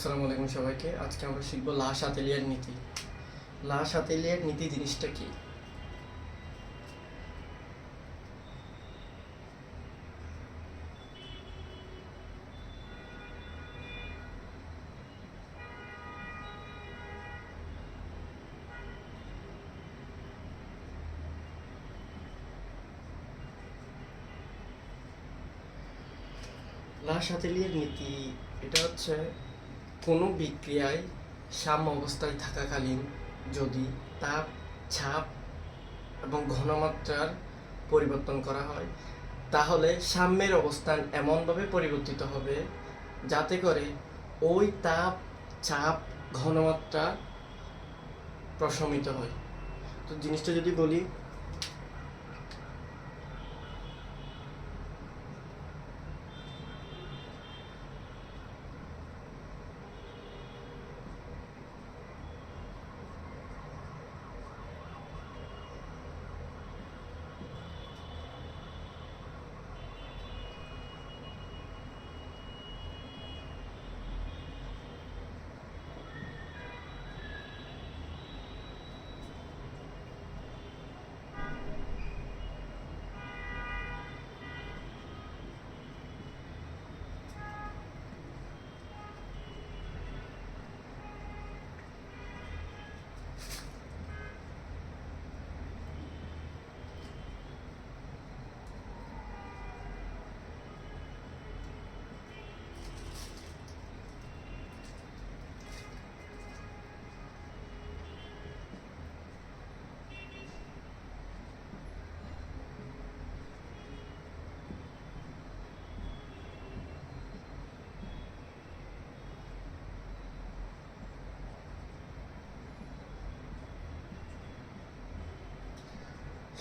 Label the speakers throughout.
Speaker 1: আসসালামু আলাইকুম সবাইকে। আজকে আমরা শিখবো লা শাতেলিয়ার নীতি। লা শাতেলিয়ার নীতি জিনিসটা কি? লা শাতেলিয়ার নীতি এটা হচ্ছে কোনো বিক্রিয়ায় সাম্য অবস্থায় থাকাকালীন যদি তাপ, চাপ এবং ঘনমাত্রার পরিবর্তন করা হয় তাহলে সাম্যের অবস্থান এমনভাবে পরিবর্তিত হবে যাতে করে ওই তাপ, চাপ, ঘনমাত্রা প্রশমিত হয়। তো জিনিসটা যদি বলি,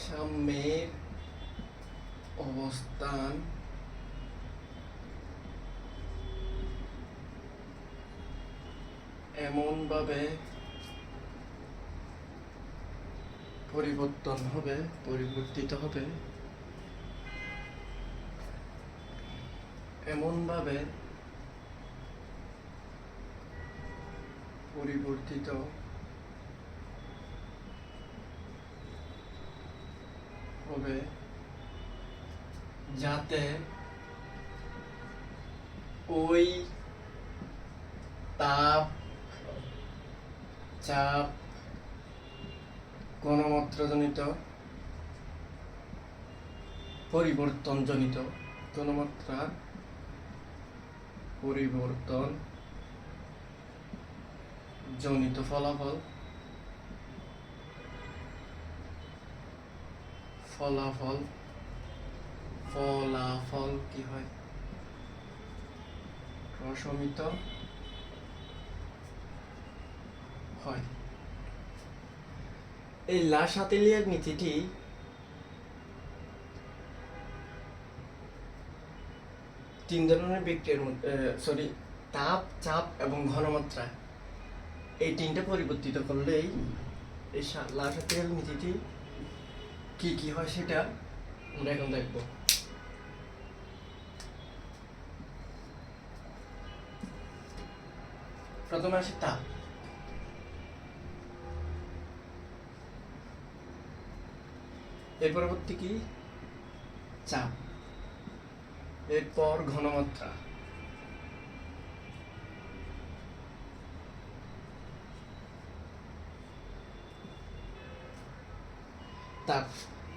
Speaker 1: সাম্যের অবস্থান এমনভাবে পরিবর্তিত হবে এমনভাবে পরিবর্তিত হবে যাতে ওই তাপ, চাপ, ঘনমাত্রাজনিত ঘনমাত্রার পরিবর্তন জনিত ফলাফল কি হয়? প্রশমিত হয়। এই লা শাতেলিয়ার নীতিটি তিন ধরনের বিক্রিয়ার মধ্যে তাপ, চাপ এবং ঘনমাত্রা, এই তিনটা পরিবর্তিত করলেই এই লা শাতেলিয়ার নীতিটি কি কি হয় সেটা আমরা এখন দেখব। প্রথমে আসে তাপ। এর পরবর্তী কি? চাপ। এরপর ঘনমাত্রা।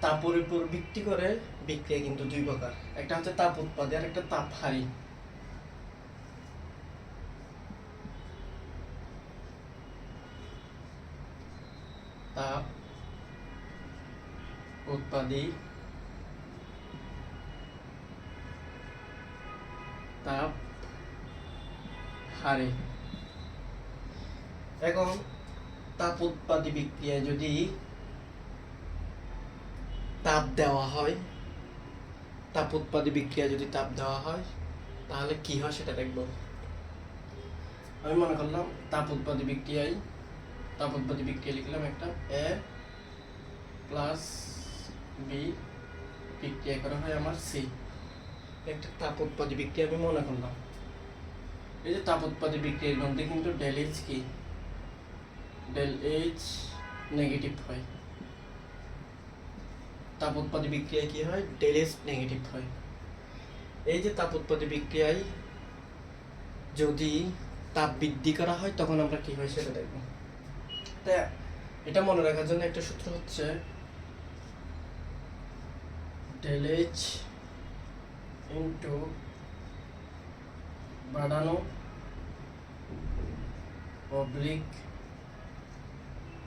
Speaker 1: তাপের উপর ভিত্তি করে বিক্রিয়া কিন্তু দুই প্রকার, একটা হচ্ছে তাপ উৎপাদী আর একটা তাপ হারি। তাপ উৎপাদী, তাপ হারি। এখন তাপ উৎপাদী বিক্রিয়ায় যদি তাপ দেওয়া হয়, তাহলে কি হয় সেটা দেখব। আমি মনে করলাম তাপ উৎপাদী বিক্রিয়া লিখলাম একটা এ প্লাস বি বিক্রিয়া করা হয় আমার সি, একটা তাপ উৎপাদী বিক্রিয়া আমি মনে করলাম। এই যে তাপ উৎপাদী বিক্রিয়ার মধ্যে কিন্তু ডেল এইচ কি, ডেল এইচ নেগেটিভ হয়। তাপ উৎপাদী বিক্রিয়ায় কি হয়, ডেল এইচ নেগেটিভ হয়। এই যে তাপ উৎপাদী বিক্রিয়ায় যদি তাপ বৃদ্ধি করা হয় তখন আমরা কি হয় সেটা দেখব। তাই এটা মনে রাখার জন্য একটা সূত্র হচ্ছে ডেল এইচ ইন্টু বাড়ানো অবলিক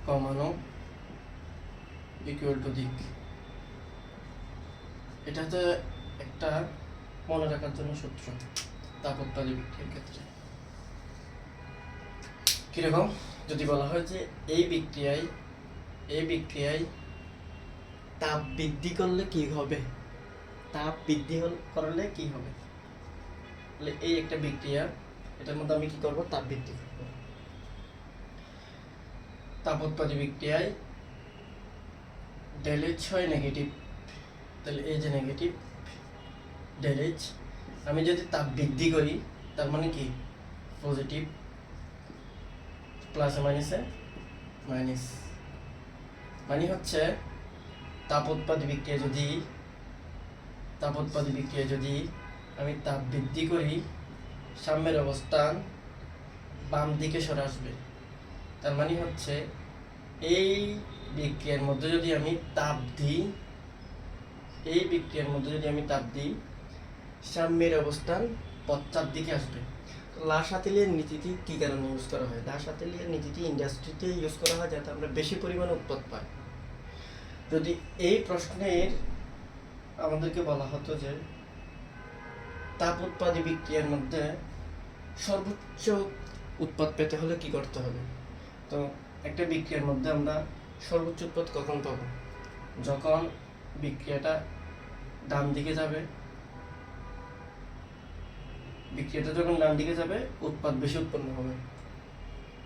Speaker 1: কমানো ইকুয়াল টু দিক। এটা হচ্ছে একটা মনে রাখার জন্য সূত্র তাপ উৎপাদী বিক্রিয়ার ক্ষেত্রে। কিরকম, যদি বলা হয় যে এই বিক্রিয়ায় তাপ বৃদ্ধি করলে কি হবে, তাপ বৃদ্ধি করলে কি হবে, তাহলে এই একটা বিক্রিয়া, এটার মধ্যে আমি কি করব, তাপ বৃদ্ধি করব। তাপ উৎপাদী বিক্রিয়ায় ডেল এইচ হয় নেগেটিভ, তাহলে এই যে নেগেটিভ ডেল এইচ, আমি যদি তাপ বৃদ্ধি করি তার মানে কি পজিটিভ, প্লাসে মাইনাসে মাইনাস, মানে হচ্ছে তাপ উৎপাদী বিক্রিয়া যদি আমি তাপ বৃদ্ধি করি সাম্যের অবস্থান বাম দিকে সরে আসবে। তার মানে হচ্ছে এই বিক্রিয়ার মধ্যে যদি আমি তাপ দিই সাম্যের অবস্থান পশ্চাৎ দিকে আসবে। লা-শাতিলের নীতিটি কি কারণে ইউজ করা হয়? লা-শাতিলের নীতিটি ইন্ডাস্ট্রিতে ইউজ করা হয় যাতে আমরা বেশি পরিমাণে উৎপাদ পাই। যদি এই প্রশ্নের আমাদেরকে বলা হতো যে তাপ উৎপাদী বিক্রিয়ার মধ্যে সর্বোচ্চ উৎপাদ পেতে হলে কি করতে হবে, তো একটা বিক্রিয়ার মধ্যে আমরা সর্বোচ্চ উৎপাদ কখন পাব, যখন বিক্রিয়াটা ডান দিকে যাবে, উৎপাদ বেশি উৎপন্ন হবে।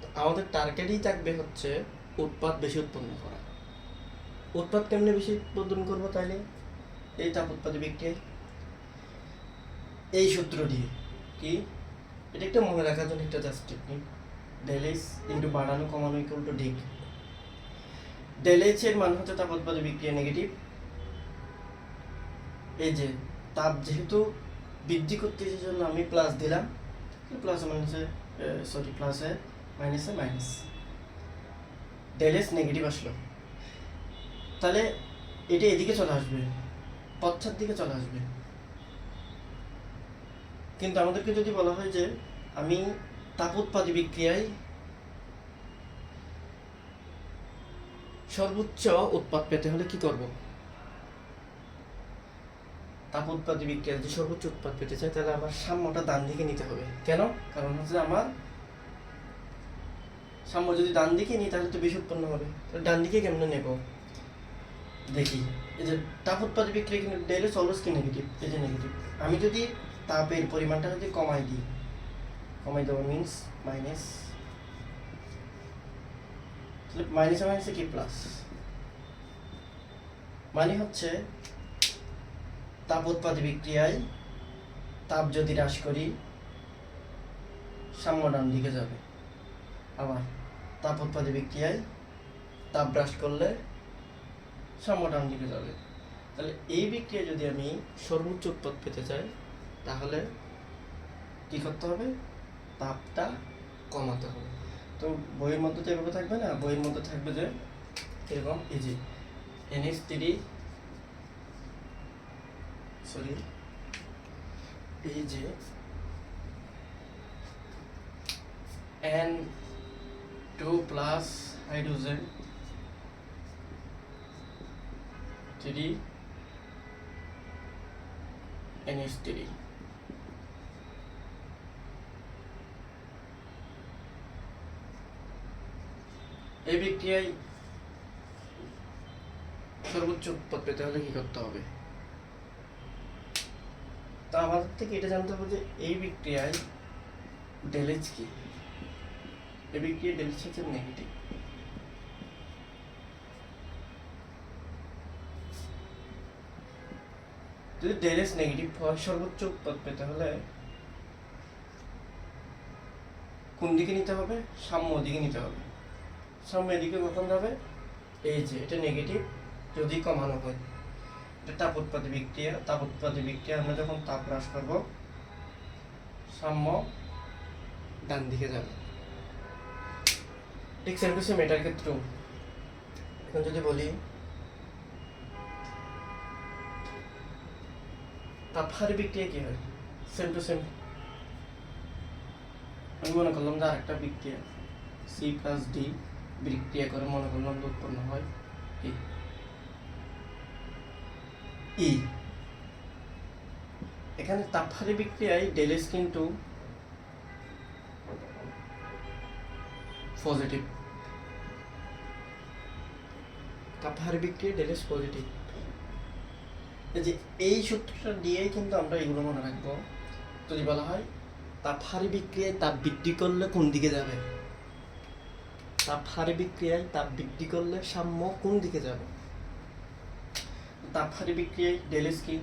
Speaker 1: তো আমাদের টার্গেটই থাকবে হচ্ছে উৎপাদ বেশি উৎপন্ন করা। উৎপাদ কেমনে বেশি উৎপাদন করবো, তাইলে এই তাপ উৎপাদী বিক্রিয়ায় এই সূত্র দিয়ে কি, এটা একটা মনে রাখার জন্য একটা just technique, del h into বাড়ানো কমানো ইকুয়াল টু ডিক। ডেল এইচ এর মান হচ্ছে তাপ উৎপাদী বিক্রিয়া নেগেটিভ, এই যে তাপ যেহেতু বৃদ্ধি করতে জন্য আমি প্লাস দিলাম, প্লাসে মাইনাসে মাইনাস, ডেল এইচ নেগেটিভ আসলো, তাহলে এটা এদিকে চলে আসবে, পশ্চাৎ দিকে চলে আসবে। কিন্তু আমাদেরকে যদি বলা হয় যে আমি তাপ উৎপাদী বিক্রিয়ায় সর্বোচ্চ উৎপাদ পেতে হলে কি করব, তাপ উৎপাদী বিক্রিয়ায় যদি সর্বোচ্চ উৎপাদ পেতে চাই তাহলে আমার সাম্যটা ডান দিকে নিতে হবে। কেন? কারণ হচ্ছে আমার সাম্য যদি ডান দিকে নিই তাহলে তো বেশি উৎপন্ন হবে। তাহলে ডান দিকে কেমনে নেব, দেখি। এই যে তাপ উৎপাদী বিক্রিয়া কিন্তু ডেল এইচ অলওয়েজ কি নেগেটিভ, এই যে নেগেটিভ। আমি যদি তাপের পরিমাণটা যদি কমাই দেবো মিনস মাইনাস, তাহলে মাইনাসে মাইনাসে কি প্লাস, মানে হচ্ছে তাপ উৎপাদী বিক্রিয়ায় তাপ যদি হ্রাস করি সাম্য ডান দিকে যাবে, আবার তাপ উৎপাদী বিক্রিয়ায় তাপ হ্রাস করলে সাম্য ডান দিকে যাবে। তাহলে এই বিক্রিয়া যদি আমি সর্বোচ্চ উৎপাদ পেতে চাই তাহলে কি করতে হবে, তাপটা কমাতে হবে। তো বইয়ের মধ্যে তো এভাবে থাকবে না, বইয়ের মধ্যে থাকবে যে এরকম, এই যে NH3 এই যে N2 প্লাস হাইড্রোজেন 3 NH3, এই বিক্রিয়ায় সর্বোচ্চ উৎপাদ পেতে হলে কি করতে হবে, তা আমাদের থেকে এটা জানতে হবে যে এই বিক্রিয়ায় ডেল এইচ কি, এই বিক্রিয়ায় ডেল এইচ হচ্ছে নেগেটিভ। যদি ডেল এইচ নেগেটিভ হয় সর্বোচ্চ উৎপাদ পেতে হলে কোন দিকে নিতে হবে? সাম্য দিকে নিতে হবে। সাম্য এদিকে কখন যাবে? এই যে এটা নেগেটিভ যদি কমানো হয়, এটা তাপ উৎপাদী বিক্রিয়া। তাপ উৎপাদী বিক্রিয়া আমরা যখন তাপ হ্রাস করব, সাম্য ডান দিকে যাবে। ঠিক সেম টু সেম এটার ক্ষেত্রেও। এখন যদি বলি তাপহারী বিক্রিয়া কি হয়, সেম টু সেম। আমি মনে করলাম যে আরেকটা বিক্রিয়া C+D বিক্রিয়া করে মনে করলাম যে উৎপন্ন হয় ই। এখানে তাপহারী বিক্রিয়ায় ডেলেস কিন্তু পজিটিভ। তাপহারী বিক্রিয়া ডেলেস পজিটিভ। যে এই সূত্রটা দিয়েই কিন্তু আমরা এগুলো মনে রাখবো। যদি বলা হয় তাপহারী বিক্রিয়ায় তাপ বৃদ্ধি করলে কোন দিকে যাবে, তাপহারী বিক্রিয়ায় তাপ বৃদ্ধি করলে সাম্য কোন দিকে যাবে? তাপহারী বিক্রিয়ায় ডেলেস কি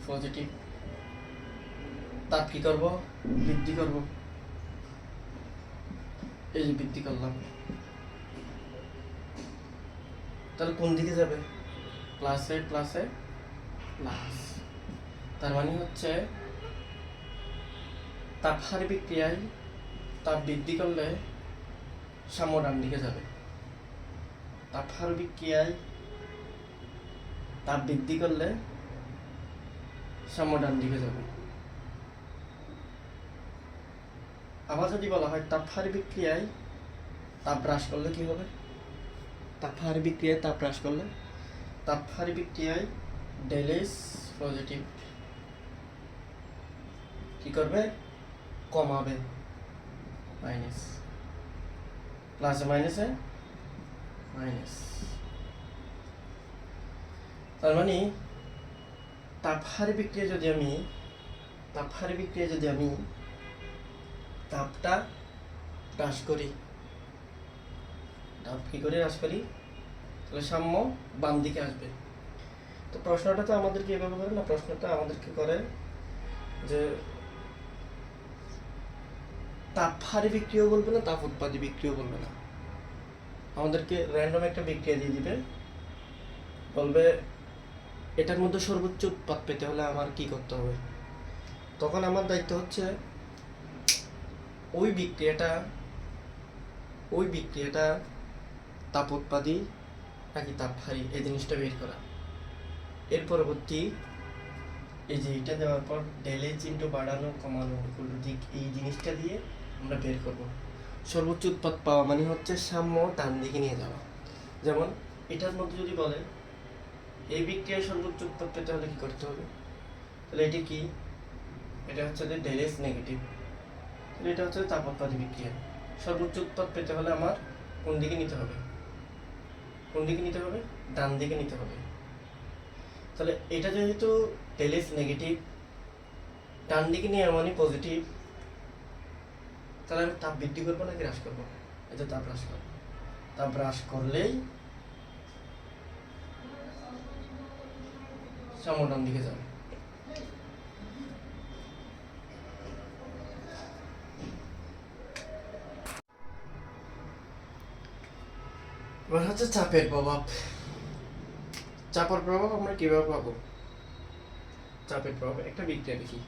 Speaker 1: পজিটিভ, তাপ কি করব? বৃদ্ধি করব। এই যে বৃদ্ধি করলাম, তাহলে কোন দিকে যাবে? প্লাসে প্লাসে প্লাস। তার মানে হচ্ছে তাপহারী বিক্রিয়ায় তাপ বৃদ্ধি করলে সাম্য ডান দিকে যাবে। তাপহারী বিক্রিয়ায় তাপ বৃদ্ধি করলে সাম্য ডান দিকে যাবে। আবার যদি বলা হয় তাপহারী বিক্রিয়ায় তাপ হ্রাস করলে কি হবে? তাপহারী বিক্রিয়ায় তাপ হ্রাস করলে, তাপহারী বিক্রিয়ায় ডেলেস পজিটিভ কি করবে? কমাবে, মাইনাস। প্লাসে মাইনাসে মাইনাস। তার মানে তাপহারী বিক্রিয়া যদি আমি তাপটা হ্রাস করি, তাপ কি করে হ্রাস করি? তাহলে সাম্য বাম দিকে আসবে। তো প্রশ্নটা তো আমাদেরকে এভাবে করে না, প্রশ্নটা আমাদেরকে করে যে তাপহারী বিক্রিয়া বলবে না, তাপ উৎপাদী বিক্রিয়া বলবে না, আমাদেরকে র্যান্ডম একটা বিক্রিয়া দিয়ে দিবে, বলবে এটার মধ্যে সর্বোচ্চ উৎপাদ পেতে হলে আমার কি করতে হবে। তখন আমার দায়িত্ব হচ্ছে ওই বিক্রিয়াটা তাপ উৎপাদী নাকি তাপহারী এই জিনিসটা বের করা। এর পরবর্তী এই যে এটা দেওয়ার পর ডেলেজ ইনটু বাড়ানো কমানো দিক, এই জিনিসটা দিয়ে আমরা বের করব। সর্বোচ্চ উৎপাদ পাওয়া মানে হচ্ছে সাম্য ডান দিকে নিয়ে যাওয়া। যেমন এটার মধ্যে যদি বলে এই বিক্রিয়ায় সর্বোচ্চ উৎপাদ পেতে হলে কি করতে হবে, তাহলে এটি কি? এটা হচ্ছে যে ডেলেস নেগেটিভ, তাহলে এটা হচ্ছে তাপ উৎপাদী বিক্রিয়া। সর্বোচ্চ উৎপাদ পেতে হলে আমার কোন দিকে নিতে হবে? ডান দিকে নিতে হবে। তাহলে এটা যেহেতু ডেলেস নেগেটিভ, ডান দিকে নিয়ে মানে পজিটিভ, তাহলে আমি তাপ বৃদ্ধি করবো নাকি হ্রাস করবো? এটা তাপ হ্রাস করবো। তাপ হ্রাস করলেই সাম্য ডান দিকে যাবে। এবার হচ্ছে চাপের প্রভাব। চাপের প্রভাব আমরা কিভাবে পাবো? চাপের প্রভাব একটা বিক্রিয়া দেখি।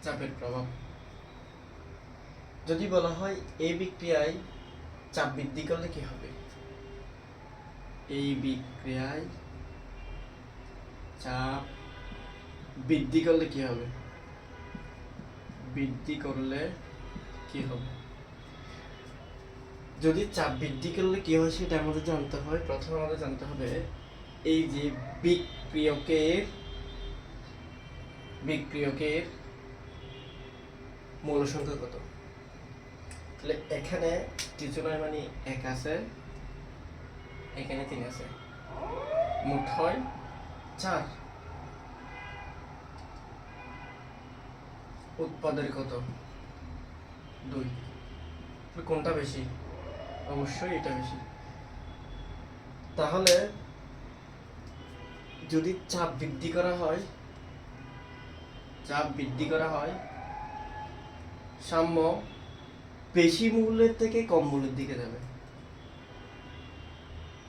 Speaker 1: চাপের প্রভাব যদি বলা হয় এই বিক্রিয়ায় চাপ বৃদ্ধি করলে কি হবে? এই বিক্রিয়ায় চাপ বৃদ্ধি করলে কি হবে? যদি চাপ বৃদ্ধি করলে কি হয় সেটা আমাদের জানতে হয়। প্রথমে আমাদের জানতে হবে এই যে বিক্রিয়কের মৌল সংখ্যা কত। তাহলে এখানে কিছু নয়, মানে 1 আছে, এখানে 3 আছে, মোট হয় 4। উৎপাদের কত 2, কোনটা বেশি? অবশ্যই এটা বেশি। তাহলে যদি চাপ বৃদ্ধি করা হয়, সাম্য বেশি মূল্যের থেকে কম মূল্যের দিকে যাবে।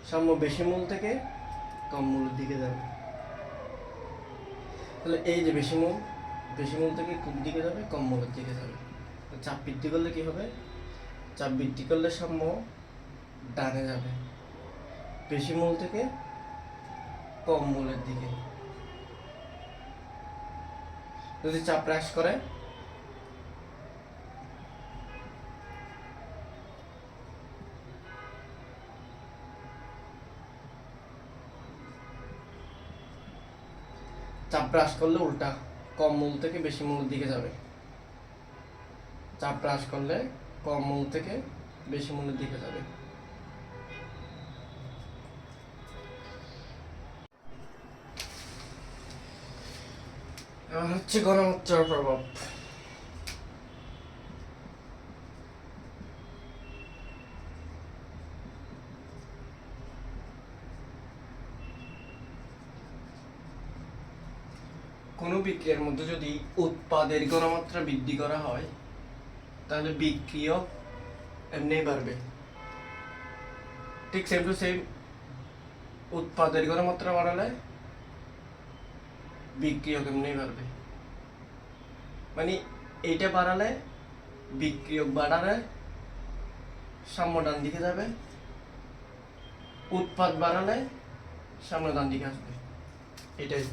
Speaker 1: সাম্য বেশি মূল্য থেকে কম মূল্যের দিকে যাবে। তাহলে এই যে বেশি মূল থেকে কোন দিকে যাবে? কম মূল্যের দিকে যাবে। চাপ বৃদ্ধি করলে কি হবে? চাপ বৃদ্ধি করলে সাম্য ডানে যাবে, বেশি মূল থেকে কম মূলের দিকে। যদি চাপ হ্রাস করে, চাপ হ্রাস করলে উল্টা, কম মূল থেকে বেশি মূলের দিকে যাবে। চাপ হ্রাস করলে কম মূল থেকে বেশি মূলের দিকে যাবে। এবার হচ্ছে ঘনমাত্রার প্রভাব। কোনো বিক্রিয়ার মধ্যে যদি উৎপাদের ঘনমাত্রা বৃদ্ধি করা হয়, তাহলে বিক্রিয়ক এমনি বাড়বে। ঠিক সেম টু সেম, উৎপাদের ঘনমাত্রা বাড়ালে বিক্রিয়ক এমনি বাড়বে। মানে এইটা বাড়ালে বিক্রিয়ক বাড়ালে সাম্য ডান দিকে যাবে, উৎপাদ বাড়ালে সাম্য ডান দিকে আসবে। এটাই